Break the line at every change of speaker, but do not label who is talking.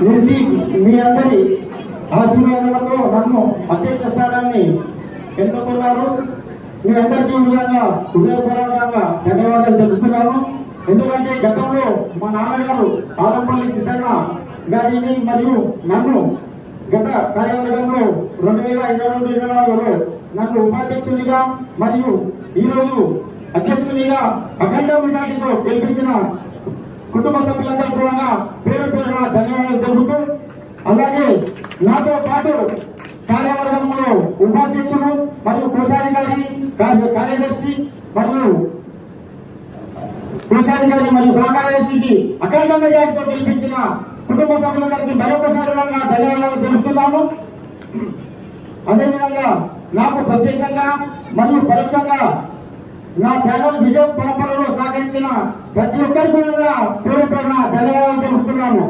నుంచి మీ అందరి ఆశీర్వాదాలతో నన్ను అధ్యక్ష స్థానాన్ని ఎన్నుకున్నారు. మీ అందరికీ హృదయపూర్వకంగా ధన్యవాదాలు తెలుపుతున్నాను. ఎందుకంటే గతంలో మా నాన్నగారు ఆలంపల్లి సిద్ధన్న గారిని మరియు నన్ను గత కార్యవర్గంలో 2022-24లో నన్ను ఉపాధ్యక్షునిగా మరియు ఈరోజు అధ్యక్షునిగా అఖండ మెజార్టీతో గెలిపించిన కుటుంబ సభ్యులందరూ కూడా పేరు పేరున ధన్యవాదాలు తెలుపుతూ, అలాగే నాతో పాటు కార్యవర్గంలో ఉపాధ్యక్షులు మరియు కోశాధికారి కార్యదర్శి మరియు సహకార్యదర్శికి అఖండ మెజార్టీతో గెలిపించిన కుటుంబ సభ్యులందరికీ మరొకసారి ధన్యవాదాలు తెలుపుతున్నాము. అదేవిధంగా నాకు ప్రత్యక్షంగా మరియు పరోక్షంగా నా ప్యానల్ విజయ పరంపరలో సహకరించిన ప్రతి ఒక్కరికి కూడా పేరు పేరున ధన్యవాదాలు తెలుపుతున్నాను.